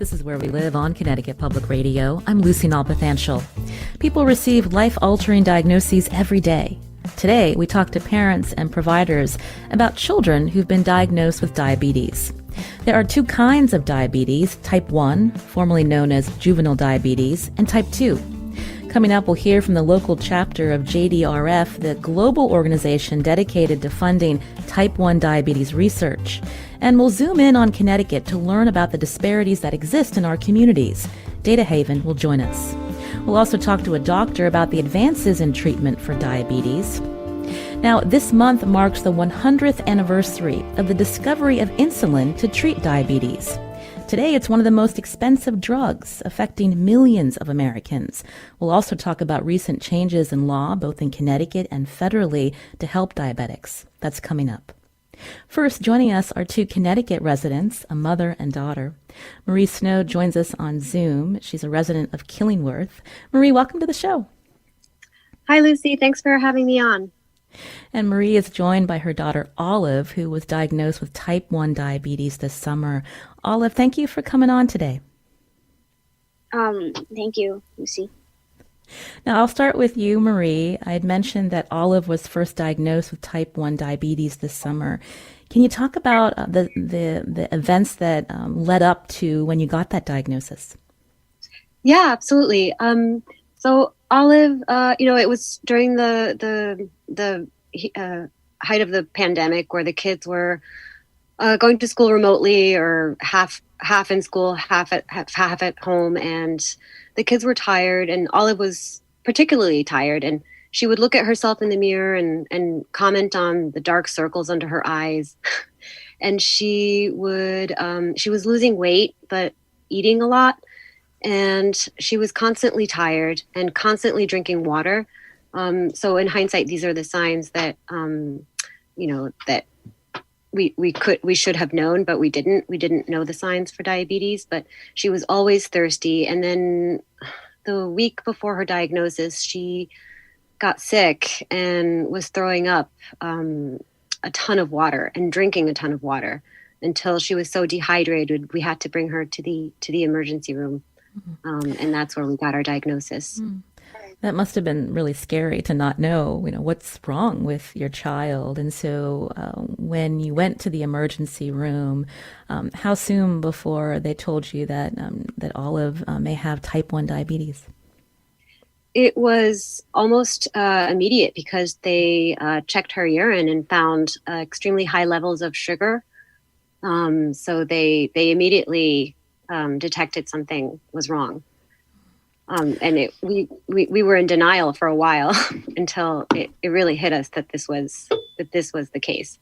This is Where We Live on Connecticut Public Radio. I'm Lucy Nalpathanchel. People receive life-altering diagnoses every day. Today, we talk to parents and providers about children who've been diagnosed with diabetes. There are two kinds of diabetes, type 1, formerly known as juvenile diabetes, and type 2. Coming up, we'll hear from the local chapter of JDRF, the global organization dedicated to funding type 1 diabetes research. And we'll zoom in on Connecticut to learn about the disparities that exist in our communities. Data Haven will join us. We'll also talk to a doctor about the advances in treatment for diabetes. Now, this month marks the 100th anniversary of the discovery of insulin to treat diabetes. Today, it's one of the most expensive drugs, affecting millions of Americans. We'll also talk about recent changes in law, both in Connecticut and federally, to help diabetics. That's coming up. First, joining us are two Connecticut residents, a mother and daughter. Marie Snow joins us on Zoom. She's a resident of Killingworth. Marie, welcome to the show. Hi, Lucy. Thanks for having me on. And Marie is joined by her daughter, Olive, who was diagnosed with type 1 diabetes this summer. Olive, thank you for coming on today. Thank you, Lucy. Now, I'll start with you, Marie. I had mentioned that Olive was first diagnosed with type 1 diabetes this summer. Can you talk about the events that led up to when you got that diagnosis? Yeah, absolutely. So Olive, it was during the height of the pandemic, where the kids were going to school remotely, or half in school, half at home, and the kids were tired, and Olive was particularly tired, and she would look at herself in the mirror and comment on the dark circles under her eyes. And she was losing weight, but eating a lot. And she was constantly tired and constantly drinking water. So in hindsight, these are the signs that, that we should have known, but we didn't. We didn't know the signs for diabetes, but she was always thirsty. And then the week before her diagnosis, she got sick and was throwing up a ton of water and drinking a ton of water until she was so dehydrated we had to bring her to the emergency room. And that's where we got our diagnosis. That must have been really scary to not know, what's wrong with your child. And so when you went to the emergency room, how soon before they told you that Olive may have type 1 diabetes? It was almost immediate, because they checked her urine and found extremely high levels of sugar. So they immediately detected something was wrong. And we were in denial for a while until it really hit us that this was the case.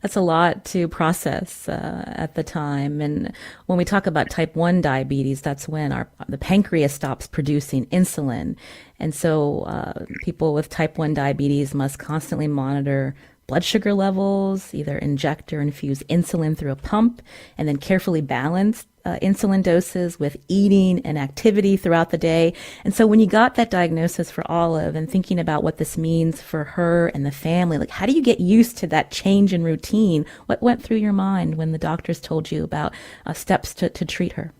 That's a lot to process at the time. And when we talk about type 1 diabetes, that's when the pancreas stops producing insulin. And so people with type 1 diabetes must constantly monitor blood sugar levels, either inject or infuse insulin through a pump, and then carefully balance insulin doses with eating and activity throughout the day. And so when you got that diagnosis for Olive, and thinking about what this means for her and the family, like, how do you get used to that change in routine? What went through your mind when the doctors told you about steps to treat her?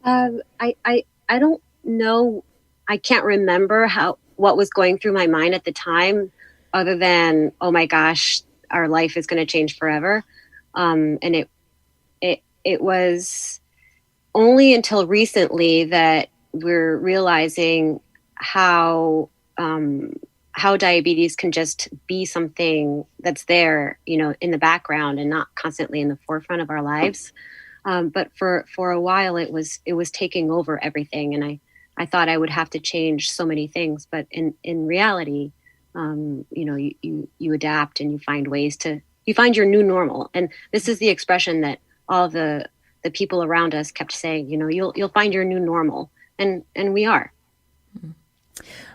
I don't know. I can't remember what was going through my mind at the time, other than, oh my gosh, our life is going to change forever. And it was only until recently that we're realizing how diabetes can just be something that's there, in the background and not constantly in the forefront of our lives. But for a while, it was taking over everything, and I thought I would have to change so many things, but in reality, you adapt and you find ways you find your new normal. And this is the expression that all the people around us kept saying, you'll find your new normal. And we are.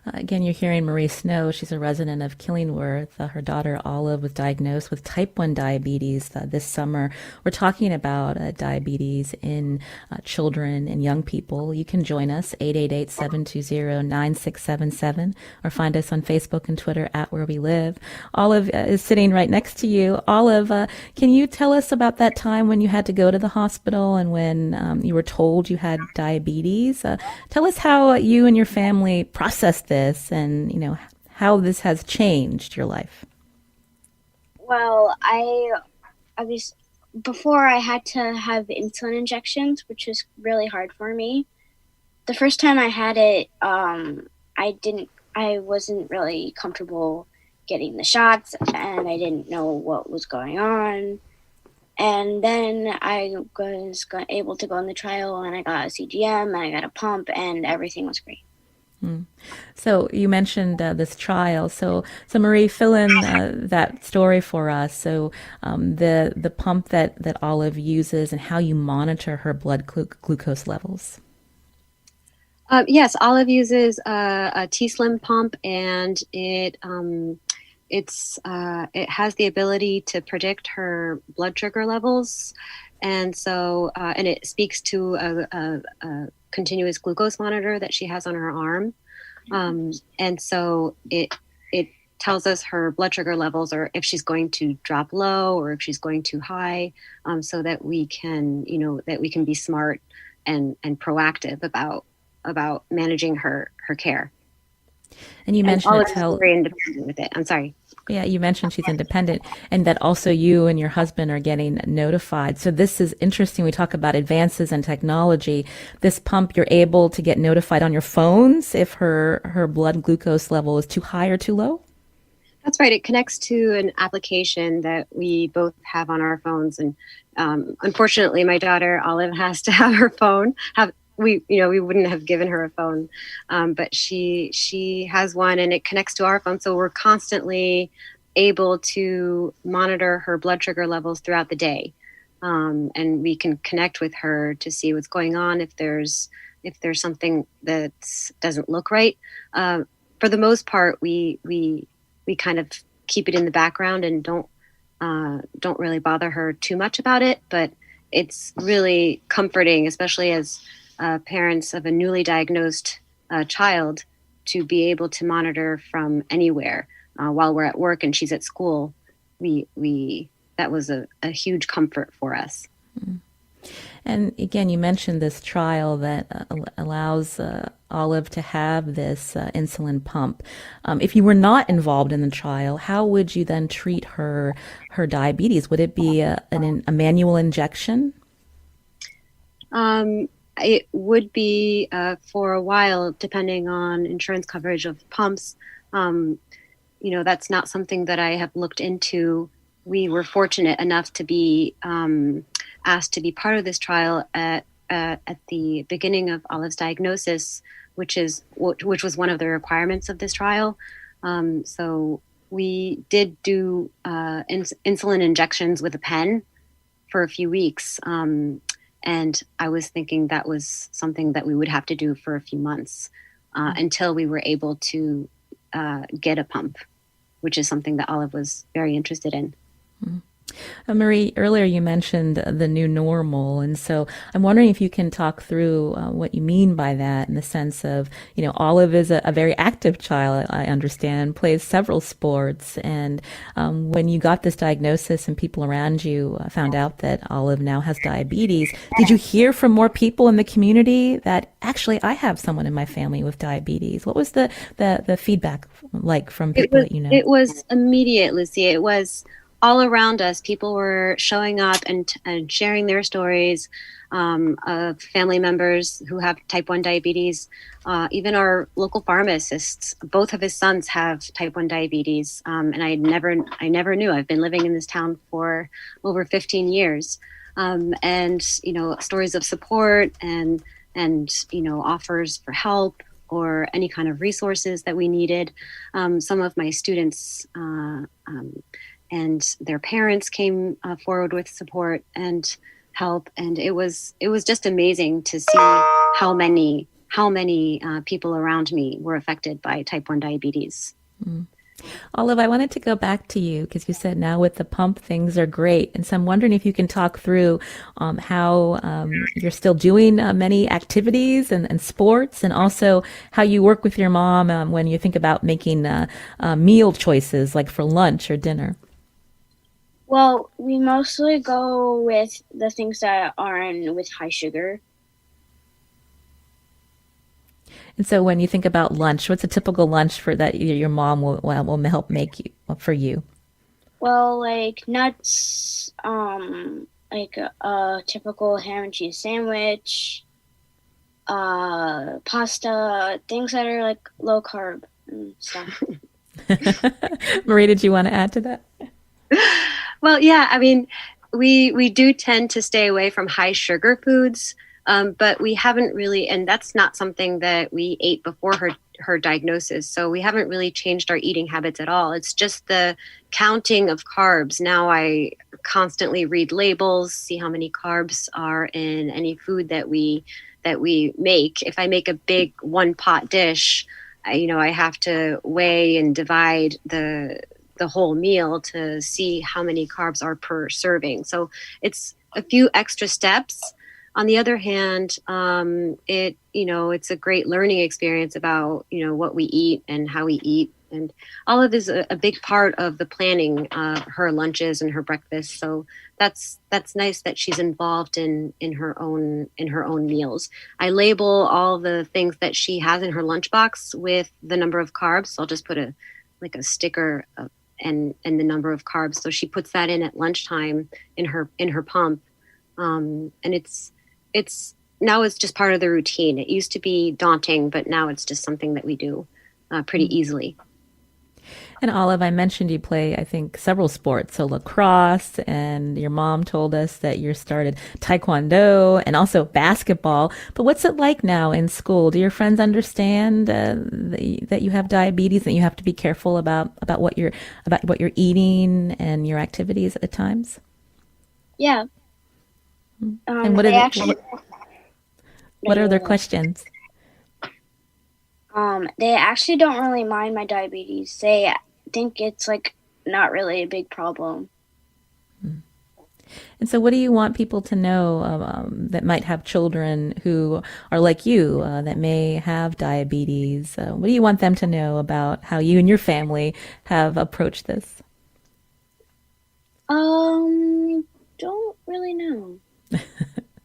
Again, you're hearing Marie Snow. She's a resident of Killingworth. Her daughter Olive was diagnosed with type 1 diabetes this summer. We're talking about diabetes in children and young people. You can join us, 888-720-9677, or find us on Facebook and Twitter at Where We Live. Olive is sitting right next to you. Olive, can you tell us about that time when you had to go to the hospital and when you were told you had diabetes? Tell us how you and your family processed this, and how this has changed your life. Well, I was before I had to have insulin injections, which was really hard for me. The first time I had it, I wasn't really comfortable getting the shots, and I didn't know what was going on. And then I was able to go on the trial, and I got a CGM, and I got a pump, and everything was great. So you mentioned this trial. So Marie, fill in that story for us. So the pump that Olive uses and how you monitor her blood glucose levels. Yes, Olive uses a T-Slim pump, and it has the ability to predict her blood sugar levels, and so and it speaks to a continuous glucose monitor that she has on her arm, and so it tells us her blood sugar levels, or if she's going to drop low or if she's going too high, so that we can be smart and proactive about managing her care. And you mentioned Olive is very independent with it. I'm sorry. Yeah, you mentioned she's independent, and that also you and your husband are getting notified. So this is interesting. We talk about advances in technology. This pump, you're able to get notified on your phones if her blood glucose level is too high or too low? That's right. It connects to an application that we both have on our phones. And unfortunately, my daughter, Olive, has to have her phone. We wouldn't have given her a phone, but she has one, and it connects to our phone. So we're constantly able to monitor her blood sugar levels throughout the day, and we can connect with her to see what's going on. If there's something that doesn't look right, for the most part, we kind of keep it in the background and don't really bother her too much about it. But it's really comforting, especially as parents of a newly diagnosed child, to be able to monitor from anywhere while we're at work and she's at school. That was a huge comfort for us. And again, you mentioned this trial that allows Olive to have this insulin pump. If you were not involved in the trial, how would you then treat her diabetes? Would it be a manual injection? It would be for a while, depending on insurance coverage of pumps. That's not something that I have looked into. We were fortunate enough to be asked to be part of this trial at the beginning of Olive's diagnosis, which was one of the requirements of this trial. So we did do insulin injections with a pen for a few weeks. And I was thinking that was something that we would have to do for a few months until we were able to get a pump, which is something that Olive was very interested in. Mm-hmm. Marie, earlier you mentioned the new normal, and so I'm wondering if you can talk through what you mean by that, in the sense of, Olive is a very active child, I understand, plays several sports, and when you got this diagnosis and people around you found out that Olive now has diabetes, did you hear from more people in the community that actually I have someone in my family with diabetes? What was the feedback like from people that you know? It was immediate, Lucy. It was all around us. People were showing up and sharing their stories of family members who have type 1 diabetes. Even our local pharmacists, both of his sons have type 1 diabetes. And I never knew. I've been living in this town for over 15 years. And, stories of support and offers for help or any kind of resources that we needed. Some of my students and their parents came forward with support and help, and it was just amazing to see how many how many people around me were affected by type 1 diabetes. Mm. Olive, I wanted to go back to you because you said now with the pump, things are great. And so I'm wondering if you can talk through how you're still doing many activities and sports, and also how you work with your mom when you think about making meal choices like for lunch or dinner. Well, we mostly go with the things that aren't with high sugar. And so when you think about lunch, what's a typical lunch for that your mom will help make for you? Well, like nuts, like a typical ham and cheese sandwich, pasta, things that are like low carb and stuff. Marie, did you want to add to that? Well, yeah, I mean, we do tend to stay away from high sugar foods. But we haven't really, and that's not something that we ate before her diagnosis. So we haven't really changed our eating habits at all. It's just the counting of carbs. Now I constantly read labels, see how many carbs are in any food that we make. If I make a big one pot dish, I have to weigh and divide the whole meal to see how many carbs are per serving. So it's a few extra steps. On the other hand, it's a great learning experience about, what we eat and how we eat. And Olive is a big part of the planning of her lunches and her breakfast. So that's nice that she's involved in her own meals. I label all the things that she has in her lunchbox with the number of carbs. So I'll just put a sticker and the number of carbs. So she puts that in at lunchtime in her pump. And it's now it's just part of the routine. It used to be daunting, but now it's just something that we do pretty easily. And Olive, I mentioned you play, I think, several sports. So lacrosse, and your mom told us that you started taekwondo and also basketball. But what's it like now in school? Do your friends understand that you have diabetes, and you have to be careful about what you're eating and your activities at times? Yeah. And what are their questions? They actually don't really mind my diabetes. They think it's like not really a big problem. And so what do you want people to know that might have children who are like you, that may have diabetes? What do you want them to know about how you and your family have approached this? Don't really know.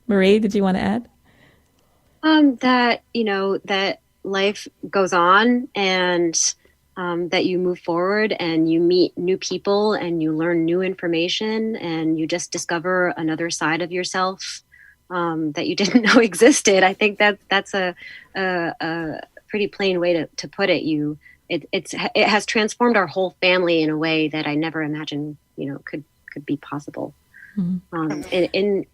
Marie, did you want to add? That life goes on, and that you move forward and you meet new people and you learn new information and you just discover another side of yourself that you didn't know existed. I think that's a pretty plain way to put it. It has transformed our whole family in a way that I never imagined could be possible. In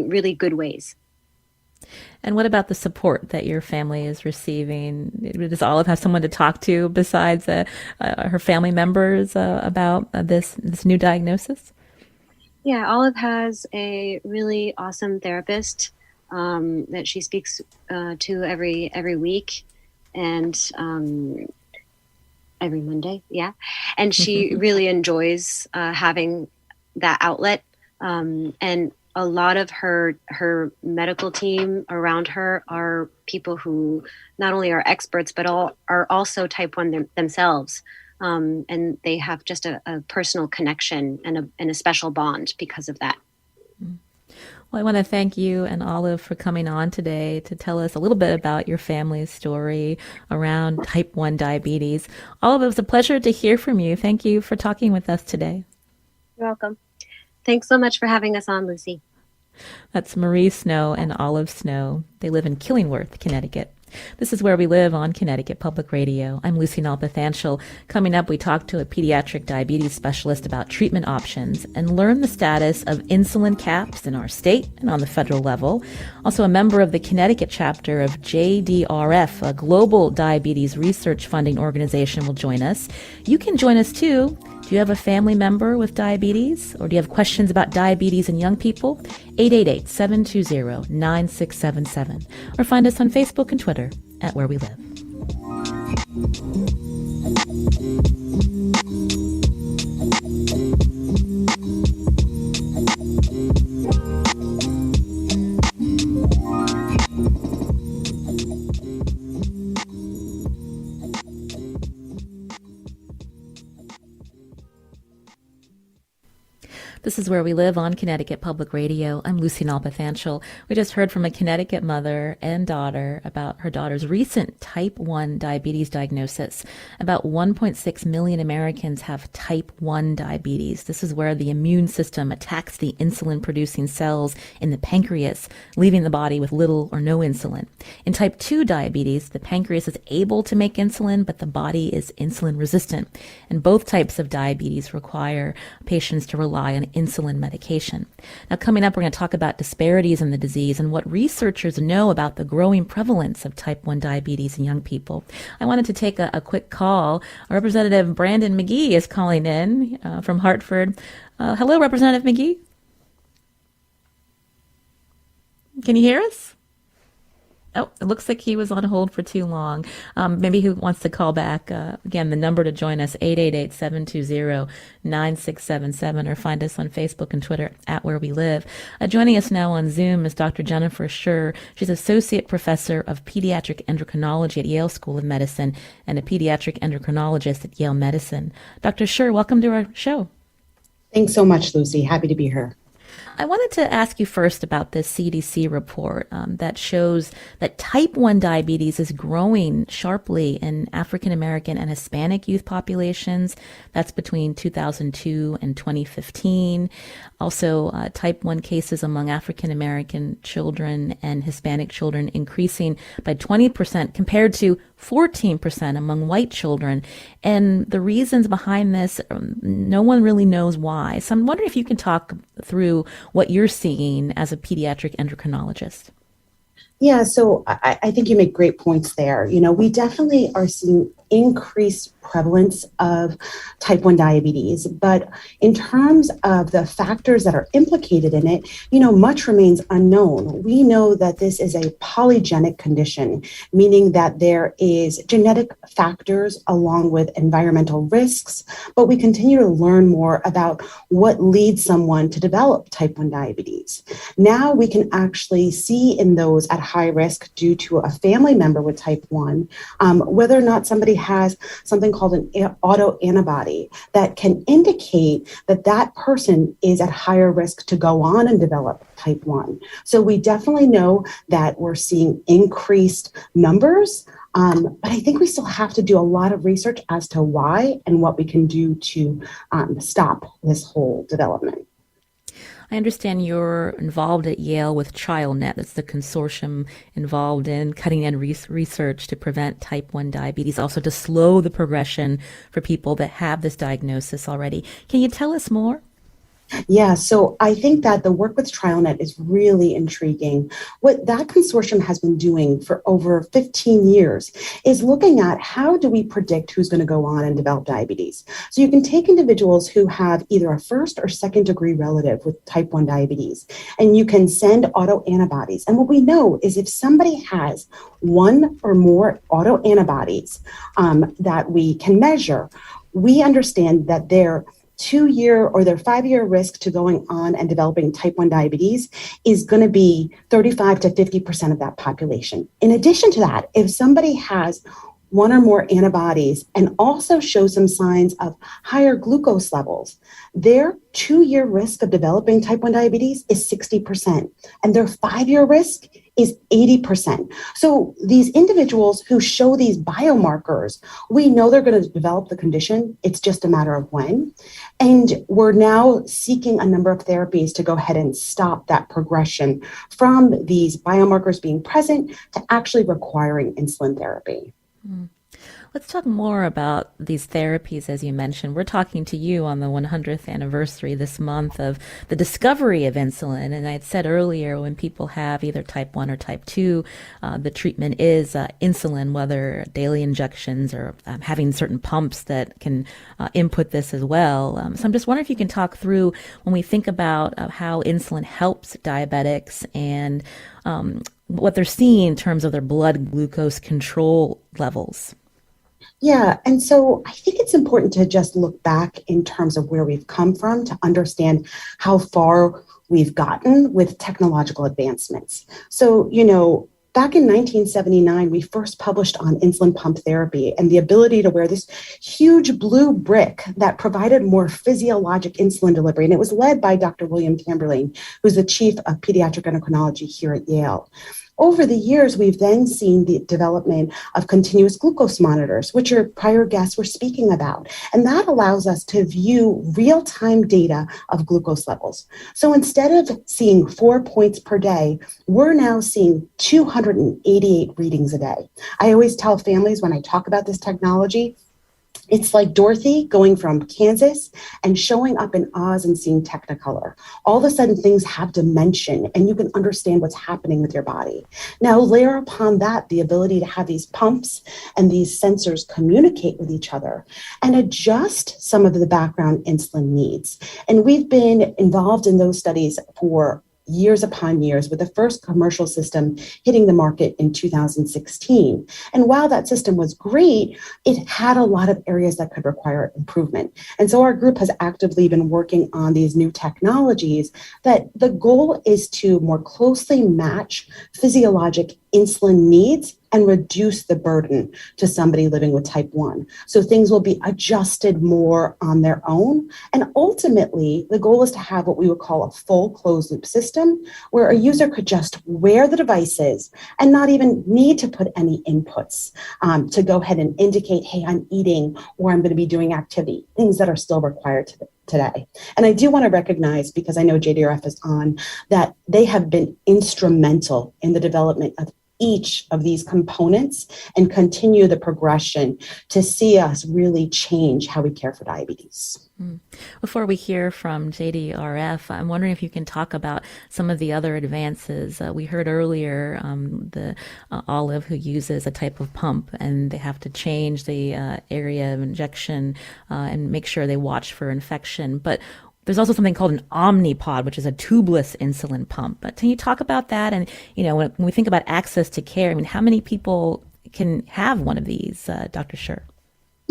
really good ways. And what about the support that your family is receiving? Does Olive have someone to talk to besides her family members about this new diagnosis? Yeah, Olive has a really awesome therapist that she speaks to every week, and every Monday. Yeah, and she really enjoys having that outlet, and a lot of her medical team around her are people who not only are experts but are also type 1 themselves, and they have just a personal connection and a special bond because of that. Well, I want to thank you and Olive for coming on today to tell us a little bit about your family's story around type 1 diabetes. Olive, it was a pleasure to hear from you. Thank you for talking with us today. You're welcome. Thanks so much for having us on, Lucy. That's Marie Snow and Olive Snow. They live in Killingworth, Connecticut. This is Where We Live on Connecticut Public Radio. I'm Lucy Nalpathanchel. Coming up, we talk to a pediatric diabetes specialist about treatment options and learn the status of insulin caps in our state and on the federal level. Also, a member of the Connecticut chapter of JDRF, a global diabetes research funding organization, will join us. You can join us too. Do you have a family member with diabetes, or do you have questions about diabetes in young people? 888-720-9677, or find us on Facebook and Twitter at Where We Live. This is Where We Live on Connecticut Public Radio. I'm Lucy Nalpathanchel. We just heard from a Connecticut mother and daughter about her daughter's recent type 1 diabetes diagnosis. About 1.6 million Americans have type 1 diabetes. This is where the immune system attacks the insulin-producing cells in the pancreas, leaving the body with little or no insulin. In type 2 diabetes, the pancreas is able to make insulin, but the body is insulin resistant. And both types of diabetes require patients to rely on insulin medication. Now, coming up, we're going to talk about disparities in the disease and what researchers know about the growing prevalence of type 1 diabetes in young people. I wanted to take a quick call. Representative Brandon McGee is calling in from Hartford. Hello, Representative McGee. Can you hear us? Oh, it looks like he was on hold for too long. Maybe he wants to call back. Again, the number to join us, 888-720-9677, or find us on Facebook and Twitter at Where We Live. Joining us now on Zoom is Dr. Jennifer Scher. She's Associate Professor of Pediatric Endocrinology at Yale School of Medicine and a pediatric endocrinologist at Yale Medicine. Dr. Scher, welcome to our show. Thanks so much, Lucy. Happy to be here. I wanted to ask you first about this CDC report that shows that type 1 diabetes is growing sharply in African American and Hispanic youth populations. That's between 2002 and 2015. Also, type 1 cases among African American children and Hispanic children increasing by 20% compared to 14% among white children. And the reasons behind this, no one really knows why. So I'm wondering if you can talk through what you're seeing as a pediatric endocrinologist. Yeah, so I think you make great points there. You know, we definitely are seeing increased prevalence of type 1 diabetes, but in terms of the factors that are implicated in it, you know, much remains unknown. We know that this is a polygenic condition, meaning that there is genetic factors along with environmental risks, but we continue to learn more about what leads someone to develop type 1 diabetes. Now we can actually see in those at high risk due to a family member with type 1, whether or not somebody has something called an autoantibody that can indicate that that person is at higher risk to go on and develop type 1. So we definitely know that we're seeing increased numbers, but I think we still have to do a lot of research as to why and what we can do to stop this whole development. I understand you're involved at Yale with TrialNet. That's the consortium involved in cutting-edge research to prevent type 1 diabetes, also to slow the progression for people that have this diagnosis already. Can you tell us more? Yeah, so I think that the work with TrialNet is really intriguing. What that consortium has been doing for over 15 years is looking at how do we predict who's going to go on and develop diabetes. So you can take individuals who have either a first or second degree relative with type 1 diabetes, and you can send autoantibodies. And what we know is if somebody has one or more autoantibodies that we can measure, we understand that their 2-year or their 5-year risk to going on and developing type 1 diabetes is going to be 35 to 50% of that population. In addition to that, if somebody has one or more antibodies and also shows some signs of higher glucose levels, their 2-year risk of developing type 1 diabetes is 60%, and their 5-year risk is 80%. So these individuals who show these biomarkers, we know they're going to develop the condition. It's just a matter of when. And we're now seeking a number of therapies to go ahead and stop that progression from these biomarkers being present to actually requiring insulin therapy. Let's talk more about these therapies, as you mentioned. We're talking to you on the 100th anniversary this month of the discovery of insulin. And I had said earlier, when people have either type 1 or type 2, the treatment is insulin, whether daily injections or having certain pumps that can input this as well. So I'm just wondering if you can talk through when we think about how insulin helps diabetics and what they're seeing in terms of their blood glucose control levels. Yeah, and so I think it's important to just look back in terms of where we've come from to understand how far we've gotten with technological advancements. So, back in 1979, we first published on insulin pump therapy and the ability to wear this huge blue brick that provided more physiologic insulin delivery. And it was led by Dr. William Tamberlane, who's the chief of pediatric endocrinology here at Yale. Over the years, we've then seen the development of continuous glucose monitors, which your prior guests were speaking about. And that allows us to view real-time data of glucose levels. So instead of seeing 4 points per day, we're now seeing 288 readings a day. I always tell families when I talk about this technology, it's like Dorothy going from Kansas and showing up in Oz and seeing Technicolor. All of a sudden, things have dimension and you can understand what's happening with your body. Now, layer upon that the ability to have these pumps and these sensors communicate with each other and adjust some of the background insulin needs. And we've been involved in those studies for years upon years, with the first commercial system hitting the market in 2016. And while that system was great, it had a lot of areas that could require improvement. And so our group has actively been working on these new technologies that the goal is to more closely match physiologic insulin needs and reduce the burden to somebody living with type 1. So things will be adjusted more on their own. And ultimately, the goal is to have what we would call a full closed loop system where a user could just wear the devices and not even need to put any inputs to go ahead and indicate, hey, I'm eating or I'm going to be doing activity, things that are still required today. And I do want to recognize, because I know JDRF is on, that they have been instrumental in the development of each of these components and continue the progression to see us really change how we care for diabetes. Before we hear from JDRF, I'm wondering if you can talk about some of the other advances. We heard earlier the Olive, who uses a type of pump, and they have to change the area of injection and make sure they watch for infection. But there's also something called an Omnipod, which is a tubeless insulin pump. But can you talk about that? And, when we think about access to care, how many people can have one of these, Dr. Scher?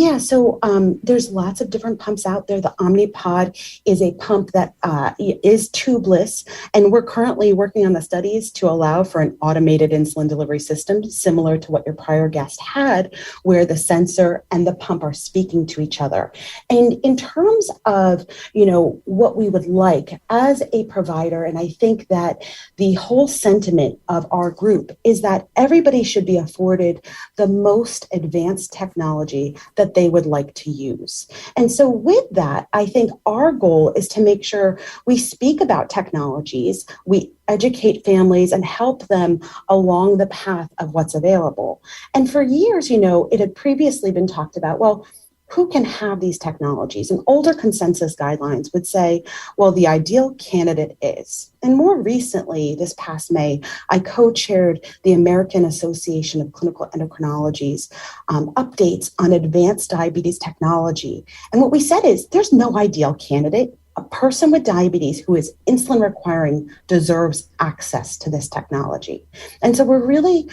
Yeah, so there's lots of different pumps out there. The Omnipod is a pump that is tubeless, and we're currently working on the studies to allow for an automated insulin delivery system similar to what your prior guest had, where the sensor and the pump are speaking to each other. And in terms of, what we would like as a provider, and I think that the whole sentiment of our group is that everybody should be afforded the most advanced technology that they would like to use. And so with that, I think our goal is to make sure we speak about technologies, we educate families and help them along the path of what's available. And for years, it had previously been talked about, well, who can have these technologies? And older consensus guidelines would say, well, the ideal candidate is. And more recently, this past May, I co-chaired the American Association of Clinical Endocrinology's updates on advanced diabetes technology. And what we said is there's no ideal candidate. A person with diabetes who is insulin requiring deserves access to this technology. And so we're really,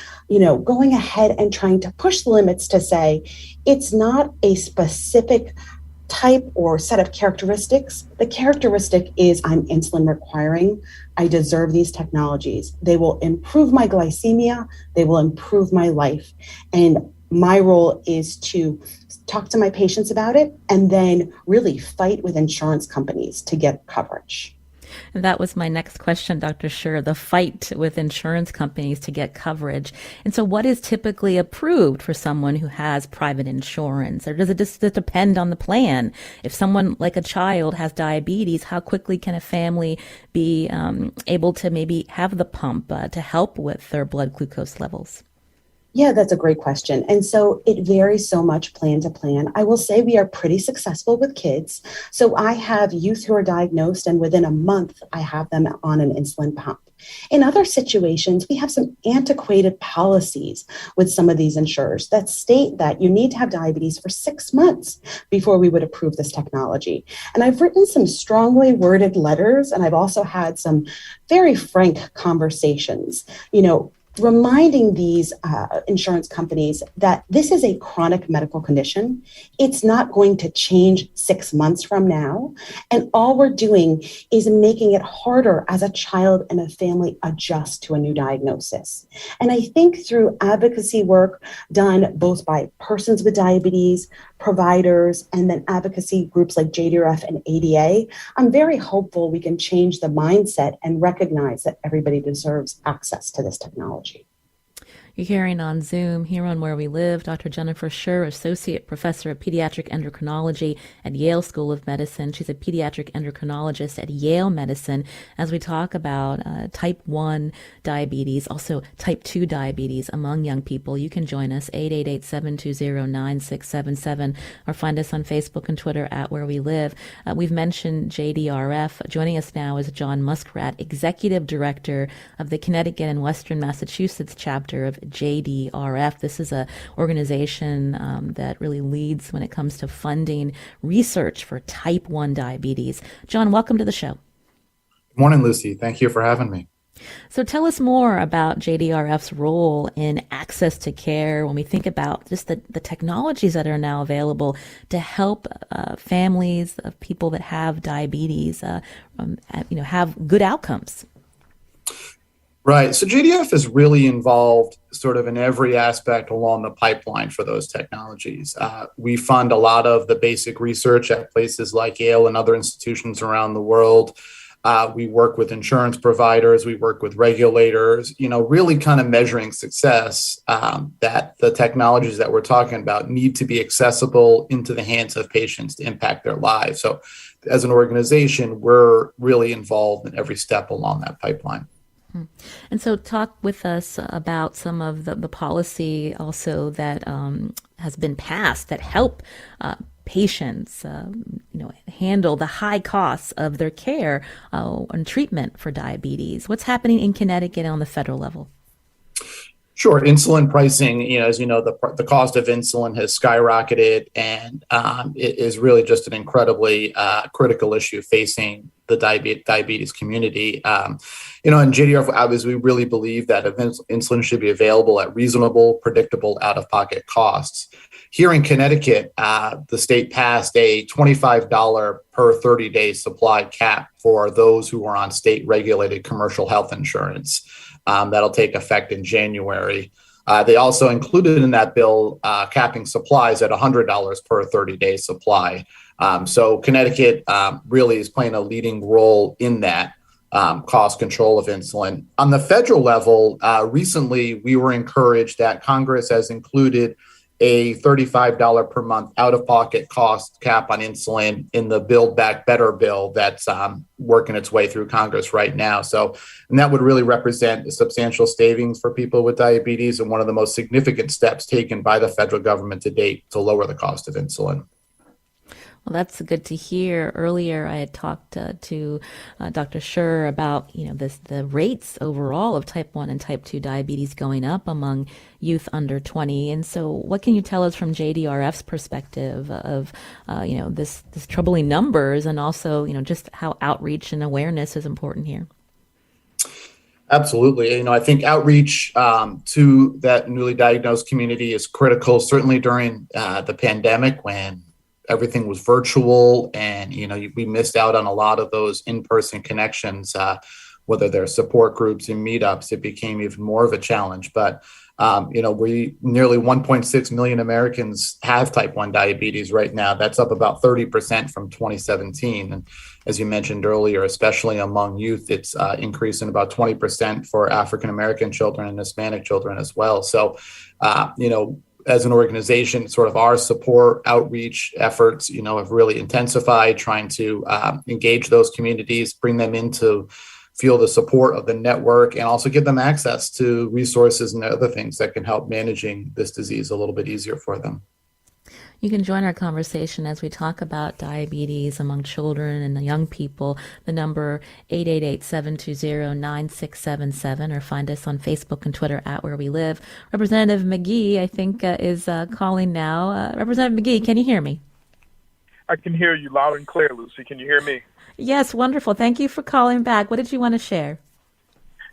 going ahead and trying to push the limits to say it's not a specific type or set of characteristics. The characteristic is I'm insulin requiring. I deserve these technologies. They will improve my glycemia. They will improve my life. And my role is to talk to my patients about it and then really fight with insurance companies to get coverage. And that was my next question, Dr. Scher, the fight with insurance companies to get coverage. And so what is typically approved for someone who has private insurance? Or does it just depend on the plan? If someone like a child has diabetes, how quickly can a family be able to maybe have the pump to help with their blood glucose levels? Yeah, that's a great question. And so it varies so much plan to plan. I will say we are pretty successful with kids. So I have youth who are diagnosed, and within a month, I have them on an insulin pump. In other situations, we have some antiquated policies with some of these insurers that state that you need to have diabetes for 6 months before we would approve this technology. And I've written some strongly worded letters, and I've also had some very frank conversations, reminding these insurance companies that this is a chronic medical condition. It's not going to change 6 months from now. And all we're doing is making it harder as a child and a family adjust to a new diagnosis. And I think through advocacy work done both by persons with diabetes, providers, and then advocacy groups like JDRF and ADA, I'm very hopeful we can change the mindset and recognize that everybody deserves access to this technology. You're hearing on Zoom here on Where We Live, Dr. Jennifer Scher, Associate Professor of Pediatric Endocrinology at Yale School of Medicine. She's a pediatric endocrinologist at Yale Medicine as we talk about type 1 diabetes, also type 2 diabetes among young people. You can join us, 888-720-9677, or find us on Facebook and Twitter at Where We Live. We've mentioned JDRF. Joining us now is John Muskrat, Executive Director of the Connecticut and Western Massachusetts chapter of JDRF. This is an organization that really leads when it comes to funding research for type 1 diabetes. John, welcome to the show. Good morning, Lucy. Thank you for having me. So tell us more about JDRF's role in access to care when we think about just the technologies that are now available to help families of people that have diabetes have good outcomes. Right. So JDRF is really involved sort of in every aspect along the pipeline for those technologies. We fund a lot of the basic research at places like Yale and other institutions around the world. We work with insurance providers. We work with regulators, really kind of measuring success, that the technologies that we're talking about need to be accessible into the hands of patients to impact their lives. So as an organization, we're really involved in every step along that pipeline. And so talk with us about some of the policy also that has been passed that help patients handle the high costs of their care and treatment for diabetes. What's happening in Connecticut on the federal level? Sure. Insulin pricing, as you know, the cost of insulin has skyrocketed, and it is really just an incredibly critical issue facing the diabetes community. In JDRF, obviously, we really believe that insulin should be available at reasonable, predictable, out-of-pocket costs. Here in Connecticut, the state passed a $25 per 30-day supply cap for those who are on state-regulated commercial health insurance. That'll take effect in January. They also included in that bill capping supplies at $100 per 30-day supply. So Connecticut really is playing a leading role in that cost control of insulin. On the federal level, recently we were encouraged that Congress has included a $35 per month out-of-pocket cost cap on insulin in the Build Back Better bill that's working its way through Congress right now. And that would really represent a substantial savings for people with diabetes and one of the most significant steps taken by the federal government to date to lower the cost of insulin. Well, that's good to hear. Earlier, I had talked to Dr. Scher about, the rates overall of type 1 and type 2 diabetes going up among youth under 20. And so what can you tell us from JDRF's perspective of, this troubling numbers and also, just how outreach and awareness is important here? Absolutely. I think outreach to that newly diagnosed community is critical, certainly during the pandemic when everything was virtual and, we missed out on a lot of those in-person connections, whether they're support groups and meetups. It became even more of a challenge. But, we nearly 1.6 million Americans have type 1 diabetes right now. That's up about 30% from 2017. And as you mentioned earlier, especially among youth, it's increasing about 20% for African-American children and Hispanic children as well. So, as an organization, sort of our support outreach efforts, have really intensified, trying to engage those communities, bring them into feel the support of the network, and also give them access to resources and other things that can help managing this disease a little bit easier for them. You can join our conversation as we talk about diabetes among children and the young people. The number 888-720-9677, or find us on Facebook and Twitter at Where We Live. Representative McGee, I think, is calling now. Representative McGee, can you hear me? I can hear you loud and clear, Lucy. Can you hear me? Yes, wonderful. Thank you for calling back. What did you want to share?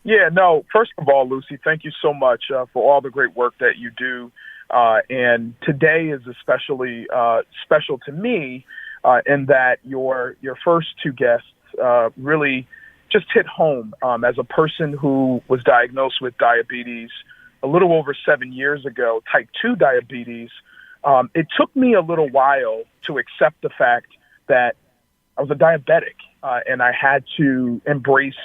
Yeah, no, first of all, Lucy, thank you so much for all the great work that you do. And today is especially special to me in that your first two guests really just hit home. As a person who was diagnosed with diabetes a little over 7 years ago, type 2 diabetes, it took me a little while to accept the fact that I was a diabetic and I had to embrace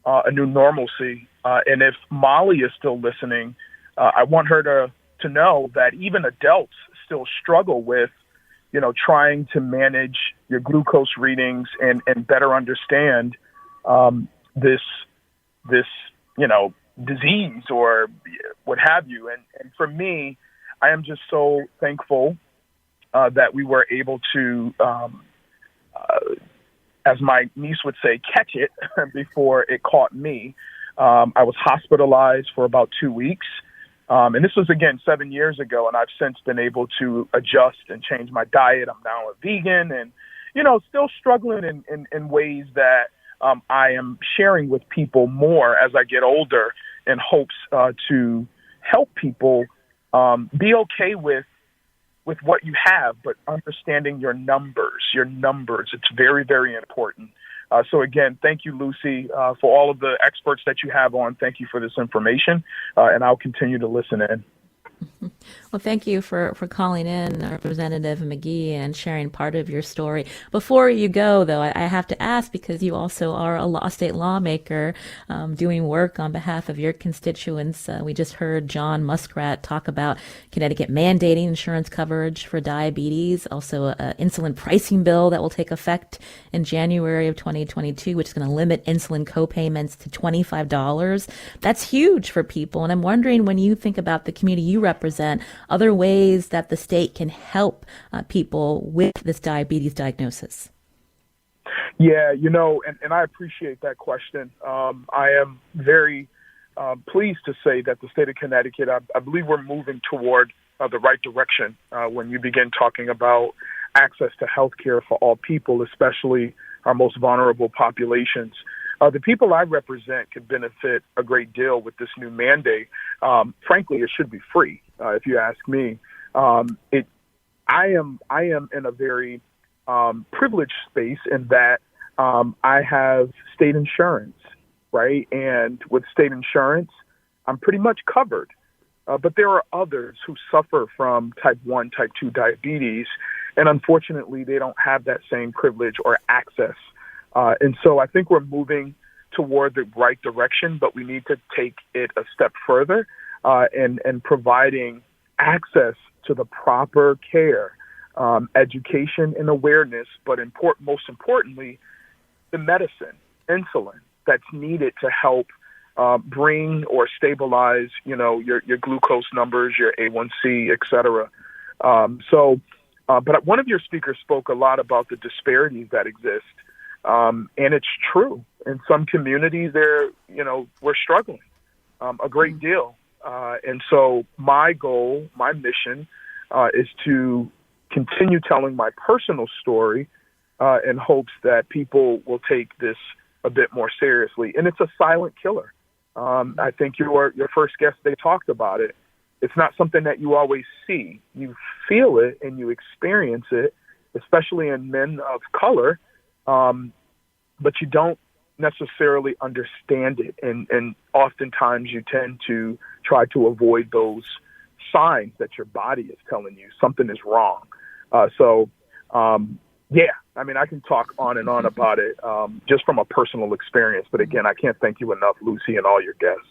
a new normalcy. And if Molly is still listening, I want her to know that even adults still struggle with, trying to manage your glucose readings and better understand this disease or what have you. And for me, I am just so thankful that we were able to, as my niece would say, catch it before it caught me. I was hospitalized for about 2 weeks. And this was, again, 7 years ago, and I've since been able to adjust and change my diet. I'm now a vegan and, still struggling in ways that I am sharing with people more as I get older in hopes to help people be okay with what you have, but understanding your numbers. It's very, very important. So again, thank you, Lucy, for all of the experts that you have on. Thank you for this information, and I'll continue to listen in. Well, thank you for calling in, Representative McGee, and sharing part of your story. Before you go, though, I have to ask, because you also are a state lawmaker doing work on behalf of your constituents. We just heard John Muskrat talk about Connecticut mandating insurance coverage for diabetes, also an insulin pricing bill that will take effect in January of 2022, which is going to limit insulin co-payments to $25. That's huge for people. And I'm wondering, when you think about the community you represent, other ways that the state can help people with this diabetes diagnosis. Yeah, and I appreciate that question. I am very pleased to say that the state of Connecticut, I believe we're moving toward the right direction when you begin talking about access to health care for all people, especially our most vulnerable populations. The people I represent could benefit a great deal with this new mandate. Frankly, it should be free, if you ask me. I am in a very privileged space in that I have state insurance, right? And with state insurance, I'm pretty much covered. But there are others who suffer from type 1, type 2 diabetes, and unfortunately, they don't have that same privilege or access. And so I think we're moving toward the right direction, but we need to take it a step further and providing access to the proper care, education and awareness, but most importantly, the medicine, insulin, that's needed to help bring or stabilize, your glucose numbers, your A1C, et cetera. But one of your speakers spoke a lot about the disparities that exist. And it's true. In some communities, we're struggling a great deal. And so my goal, my mission is to continue telling my personal story in hopes that people will take this a bit more seriously. And it's a silent killer. I think your first guest, they talked about it. It's not something that you always see. You feel it and you experience it, especially in men of color, but you don't necessarily understand it. And oftentimes you tend to try to avoid those signs that your body is telling you something is wrong. I can talk on and on about it just from a personal experience. But again, I can't thank you enough, Lucy, and all your guests.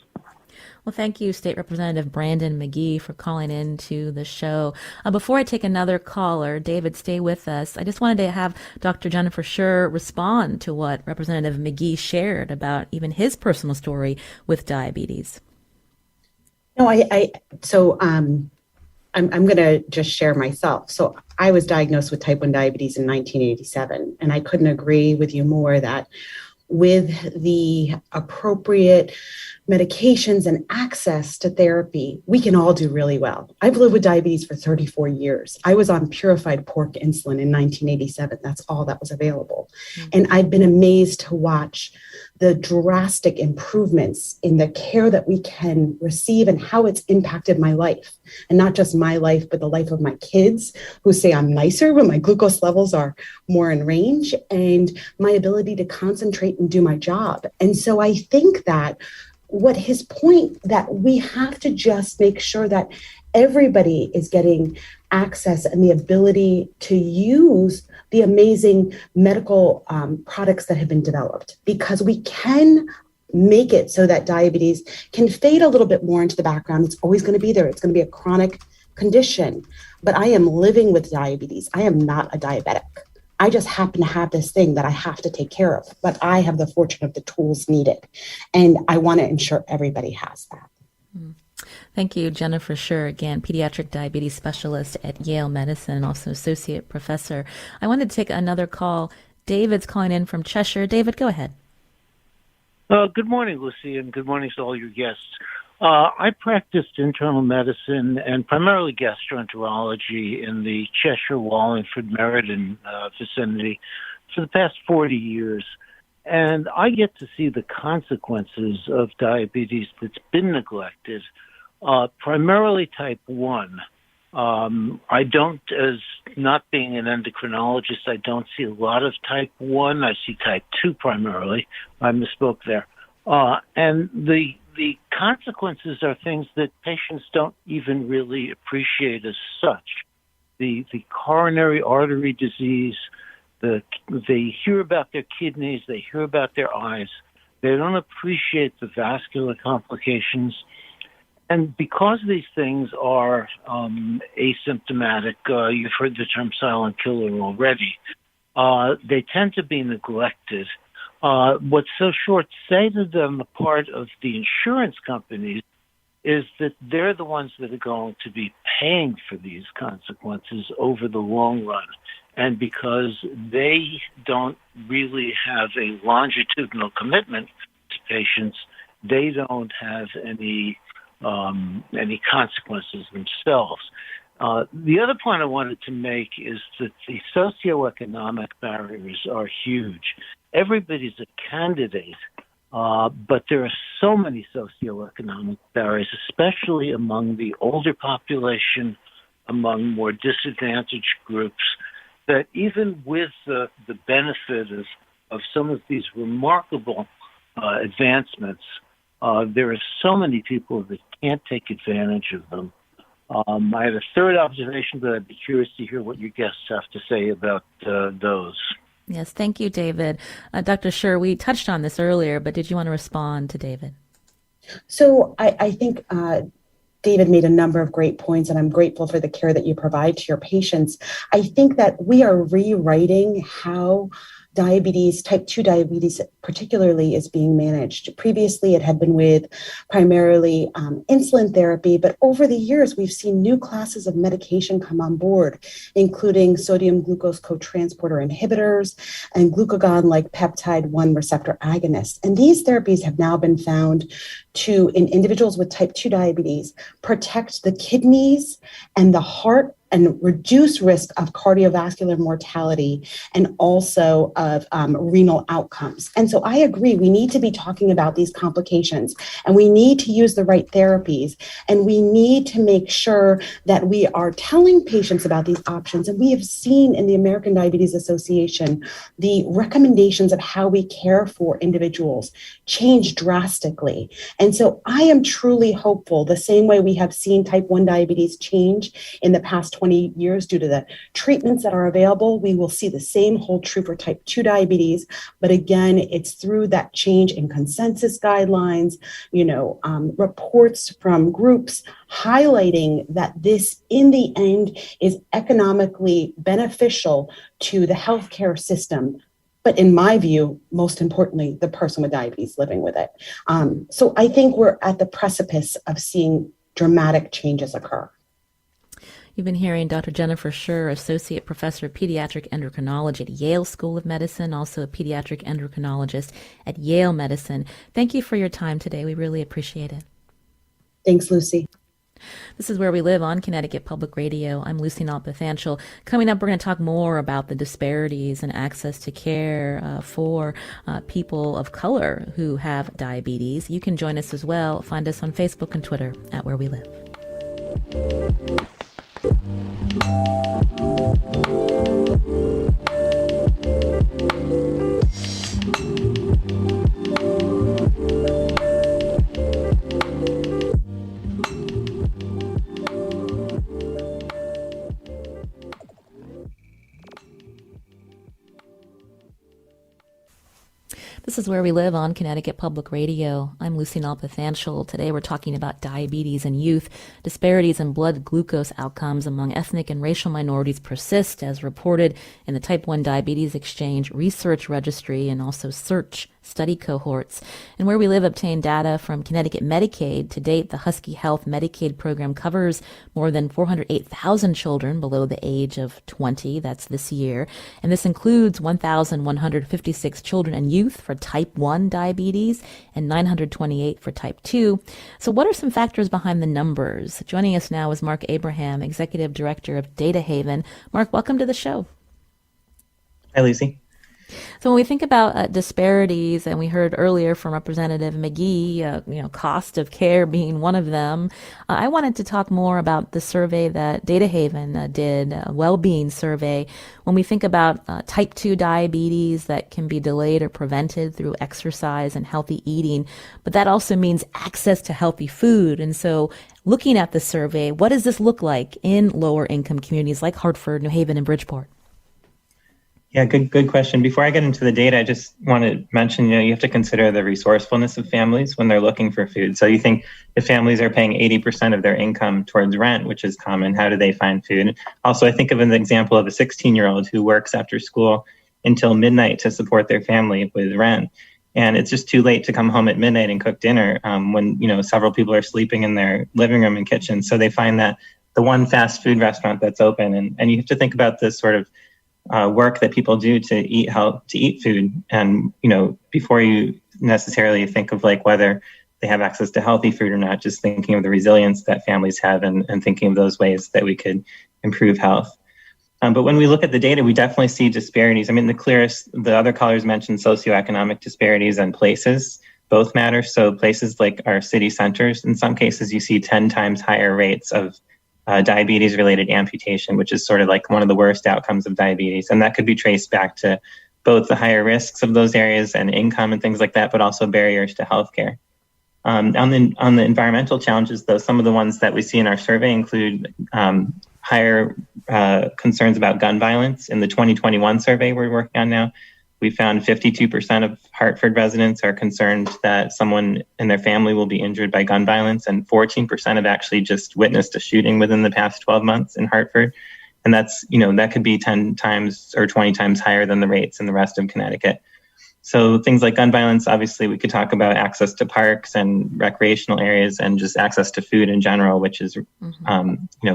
Well, thank you, State Representative Brandon McGee, for calling in to the show. Before I take another caller, David, stay with us. I just wanted to have Dr. Jennifer Scher respond to what Representative McGee shared about even his personal story with diabetes. No, I'm going to just share myself. So I was diagnosed with type 1 diabetes in 1987, and I couldn't agree with you more that with the appropriate medications and access to therapy, we can all do really well. I've lived with diabetes for 34 years. I was on purified pork insulin in 1987. That's all that was available. And I've been amazed to watch the drastic improvements in the care that we can receive and how it's impacted my life. And not just my life, but the life of my kids, who say I'm nicer when my glucose levels are more in range, and my ability to concentrate and do my job. And so I think that what his point, that we have to just make sure that everybody is getting access and the ability to use the amazing medical products that have been developed, because we can make it so that diabetes can fade a little bit more into the background. It's always going to be there. It's going to be a chronic condition. But I am living with diabetes. I am not a diabetic. I just happen to have this thing that I have to take care of, but I have the fortune of the tools needed. And I want to ensure everybody has that. Thank you, Jennifer Scher, again, pediatric diabetes specialist at Yale Medicine and also associate professor. I wanted to take another call. David's calling in from Cheshire. David, go ahead. Good morning, Lucy, and good morning to all your guests. I practiced internal medicine and primarily gastroenterology in the Cheshire, Wallingford, Meriden vicinity for the past 40 years. And I get to see the consequences of diabetes that's been neglected, primarily type 1. I don't, as not being an endocrinologist, I don't see a lot of type 1. I see type 2 primarily. I misspoke there. And the consequences are things that patients don't even really appreciate as such. The coronary artery disease, they hear about their kidneys, they hear about their eyes. They don't appreciate the vascular complications. And because these things are asymptomatic, you've heard the term silent killer already, they tend to be neglected. What's so short-sighted on the part of the insurance companies is that they're the ones that are going to be paying for these consequences over the long run. And because they don't really have a longitudinal commitment to patients, they don't have any consequences themselves. The other point I wanted to make is that the socioeconomic barriers are huge. Everybody's a candidate, but there are so many socioeconomic barriers, especially among the older population, among more disadvantaged groups, that even with the benefit of some of these remarkable advancements, there are so many people that can't take advantage of them. I had a third observation, but I'd be curious to hear what your guests have to say about those. Yes, thank you, David. Dr. Scher, we touched on this earlier, but did you want to respond to David? So I think David made a number of great points, and I'm grateful for the care that you provide to your patients. I think that we are rewriting how diabetes, type 2 diabetes particularly, is being managed. Previously, it had been with primarily insulin therapy, but over the years, we've seen new classes of medication come on board, including sodium glucose cotransporter inhibitors and glucagon-like peptide 1 receptor agonists. And these therapies have now been found to, in individuals with type 2 diabetes, protect the kidneys and the heart and reduce risk of cardiovascular mortality and also of renal outcomes. And so I agree, we need to be talking about these complications, and we need to use the right therapies, and we need to make sure that we are telling patients about these options. And we have seen in the American Diabetes Association the recommendations of how we care for individuals change drastically. And so I am truly hopeful, the same way we have seen type 1 diabetes change in the past 20 years due to the treatments that are available. We will see the same hold true for type 2 diabetes. But again, it's through that change in consensus guidelines, reports from groups highlighting that this, in the end, is economically beneficial to the healthcare system. But in my view, most importantly, the person with diabetes living with it. So I think we're at the precipice of seeing dramatic changes occur. You've been hearing Dr. Jennifer Scher, Associate Professor of Pediatric Endocrinology at Yale School of Medicine, also a pediatric endocrinologist at Yale Medicine. Thank you for your time today. We really appreciate it. Thanks, Lucy. This is Where We Live on Connecticut Public Radio. I'm Lucy Nalpathanchel. Coming up, we're going to talk more about the disparities in access to care for people of color who have diabetes. You can join us as well. Find us on Facebook and Twitter at Where We Live. This is Where We Live on Connecticut Public Radio. I'm Lucy Nalpathanchel. Today we're talking about diabetes in youth. Disparities in blood glucose outcomes among ethnic and racial minorities persist, as reported in the Type 1 Diabetes Exchange Research Registry and also SEARCH study cohorts. And Where We Live obtained data from Connecticut Medicaid. To date, the HUSKY Health Medicaid program covers more than 408,000 children below the age of 20. That's this year. And this includes 1,156 children and youth for type 1 diabetes and 928 for type 2. So what are some factors behind the numbers? Joining us now is Mark Abraham, Executive Director of Data Haven. Mark, welcome to the show. Hi, Lucy. So when we think about disparities, and we heard earlier from Representative McGee, cost of care being one of them, I wanted to talk more about the survey that Data Haven did, a well-being survey. When we think about type 2 diabetes that can be delayed or prevented through exercise and healthy eating, but that also means access to healthy food. And so looking at the survey, what does this look like in lower income communities like Hartford, New Haven, and Bridgeport? Yeah, good question. Before I get into the data, I just want to mention, you have to consider the resourcefulness of families when they're looking for food. So you think if families are paying 80% of their income towards rent, which is common, how do they find food? Also, I think of an example of a 16-year-old who works after school until midnight to support their family with rent. And it's just too late to come home at midnight and cook dinner when, several people are sleeping in their living room and kitchen. So they find that the one fast food restaurant that's open. And you have to think about this sort of work that people do to eat food. And, before you necessarily think of whether they have access to healthy food or not, just thinking of the resilience that families have and thinking of those ways that we could improve health. But when we look at the data, we definitely see disparities. I mean, the other callers mentioned socioeconomic disparities and places. Both matter. So places like our city centers, in some cases, you see 10 times higher rates of diabetes-related amputation, which is sort of one of the worst outcomes of diabetes. And that could be traced back to both the higher risks of those areas and income and things like that, but also barriers to healthcare. On the environmental challenges, though, some of the ones that we see in our survey include higher concerns about gun violence. In the 2021 survey we're working on now, we found 52% of Hartford residents are concerned that someone in their family will be injured by gun violence, and 14% have actually just witnessed a shooting within the past 12 months in Hartford. And that's, that could be 10 times or 20 times higher than the rates in the rest of Connecticut. So things like gun violence, obviously we could talk about access to parks and recreational areas and just access to food in general, which is,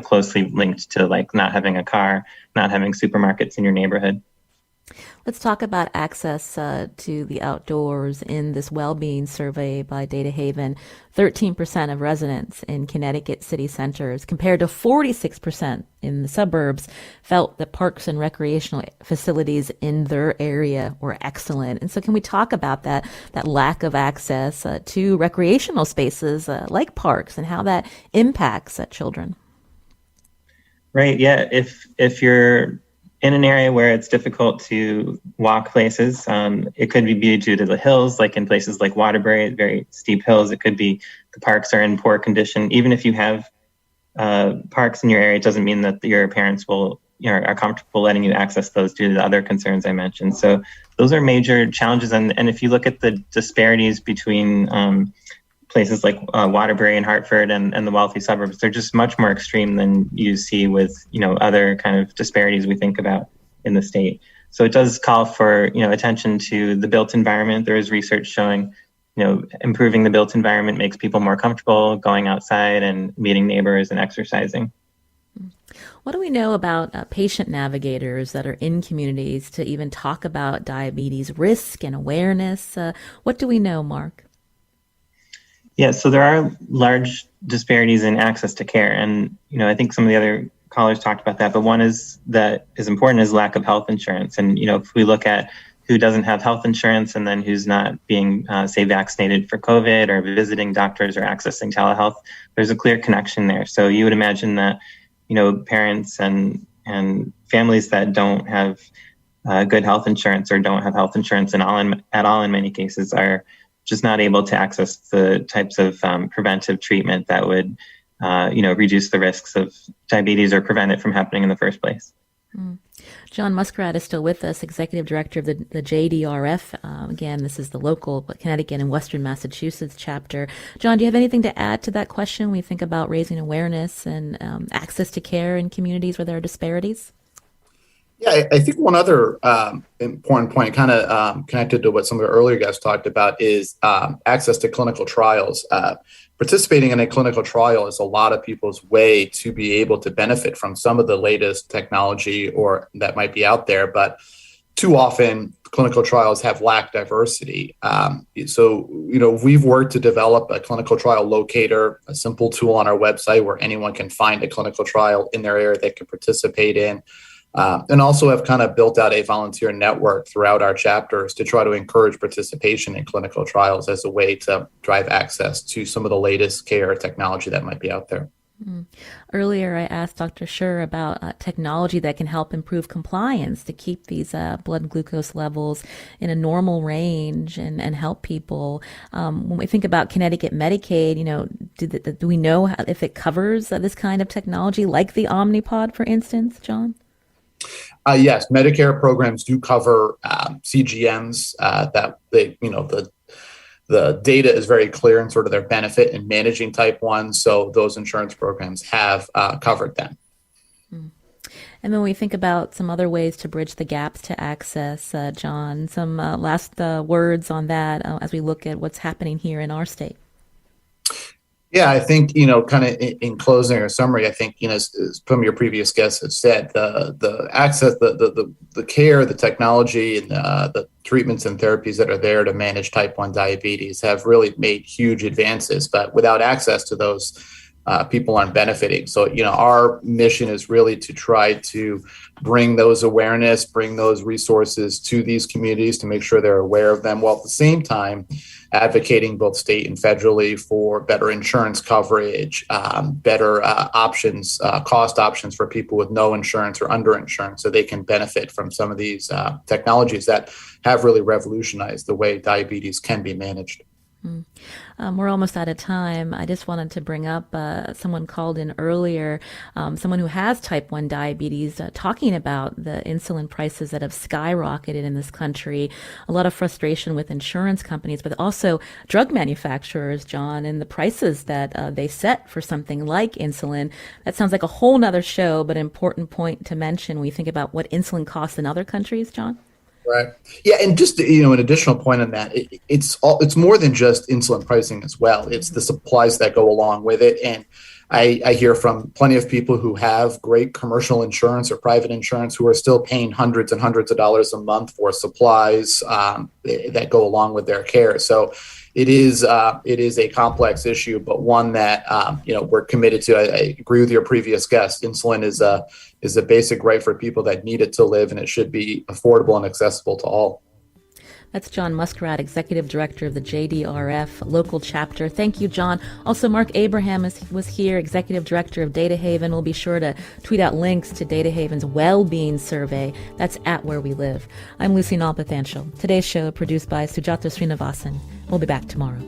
closely linked to not having a car, not having supermarkets in your neighborhood. Let's talk about access to the outdoors. In this well-being survey by Data Haven, 13% of residents in Connecticut city centers, compared to 46% in the suburbs, felt that parks and recreational facilities in their area were excellent. And so can we talk about that lack of access to recreational spaces like parks and how that impacts children? Right, yeah. If you're in an area where it's difficult to walk places, it could be due to the hills, like in places like Waterbury, very steep hills. It could be the parks are in poor condition. Even if you have parks in your area, it doesn't mean that your parents will are comfortable letting you access those due to the other concerns I mentioned. So those are major challenges. And if you look at the disparities between places like Waterbury and Hartford and the wealthy suburbs, they're just much more extreme than you see with other kind of disparities we think about in the state. So it does call for attention to the built environment. There is research showing improving the built environment makes people more comfortable going outside and meeting neighbors and exercising. What do we know about patient navigators that are in communities to even talk about diabetes risk and awareness? What do we know, Mark? Yeah, so there are large disparities in access to care. And, I think some of the other callers talked about that, but one that is important is lack of health insurance. And, if we look at who doesn't have health insurance and then who's not being, say, vaccinated for COVID or visiting doctors or accessing telehealth, there's a clear connection there. So you would imagine that parents and families that don't have good health insurance or don't have health insurance at all in many cases are just not able to access the types of preventive treatment that would reduce the risks of diabetes or prevent it from happening in the first place. John Muskrat is still with us, Executive Director of the JDRF. Again, this is the local Connecticut and Western Massachusetts chapter. John, do you have anything to add to that question when we think about raising awareness and access to care in communities where there are disparities? Yeah, I think one other important point, kind of connected to what some of the earlier guests talked about, is access to clinical trials. Participating in a clinical trial is a lot of people's way to be able to benefit from some of the latest technology or that might be out there. But too often, clinical trials have lacked diversity. So we've worked to develop a clinical trial locator, a simple tool on our website where anyone can find a clinical trial in their area they can participate in. And also have kind of built out a volunteer network throughout our chapters to try to encourage participation in clinical trials as a way to drive access to some of the latest care technology that might be out there. Earlier, I asked Dr. Schur about technology that can help improve compliance to keep these blood glucose levels in a normal range and help people. When we think about Connecticut Medicaid, do we know if it covers this kind of technology like the Omnipod, for instance, John? Yes, Medicare programs do cover CGMs. That they, the data is very clear in sort of their benefit in managing type 1. So those insurance programs have covered them. And then we think about some other ways to bridge the gaps to access, John, some last words on that as we look at what's happening here in our state. Yeah, I think, kind of in closing or summary, I think, as some of your previous guests have said, the access, the care, the technology, and the treatments and therapies that are there to manage type 1 diabetes have really made huge advances. But without access to those, people aren't benefiting. So, our mission is really to try to bring those awareness, bring those resources to these communities to make sure they're aware of them, while at the same time advocating both state and federally for better insurance coverage, better options, cost options for people with no insurance or underinsurance, so they can benefit from some of these technologies that have really revolutionized the way diabetes can be managed. We're almost out of time. I just wanted to bring up someone called in earlier, someone who has type 1 diabetes, talking about the insulin prices that have skyrocketed in this country. A lot of frustration with insurance companies, but also drug manufacturers, John, and the prices that they set for something like insulin. That sounds like a whole nother show, but an important point to mention when you think about what insulin costs in other countries, John. Right. Yeah, and just an additional point on that, it's more than just insulin pricing as well. It's the supplies that go along with it, and I hear from plenty of people who have great commercial insurance or private insurance who are still paying hundreds and hundreds of dollars a month for supplies that go along with their care. So it is a complex issue, but one that we're committed to. I agree with your previous guest. Insulin is a basic right for people that need it to live, and it should be affordable and accessible to all. That's John Muskrat, Executive Director of the JDRF local chapter. Thank you, John. Also, Mark Abraham was here, Executive Director of Data Haven. We'll be sure to tweet out links to Data Haven's well-being survey. That's at Where We Live. I'm Lucy Nalpathanchel. Today's show produced by Sujata Srinivasan. We'll be back tomorrow.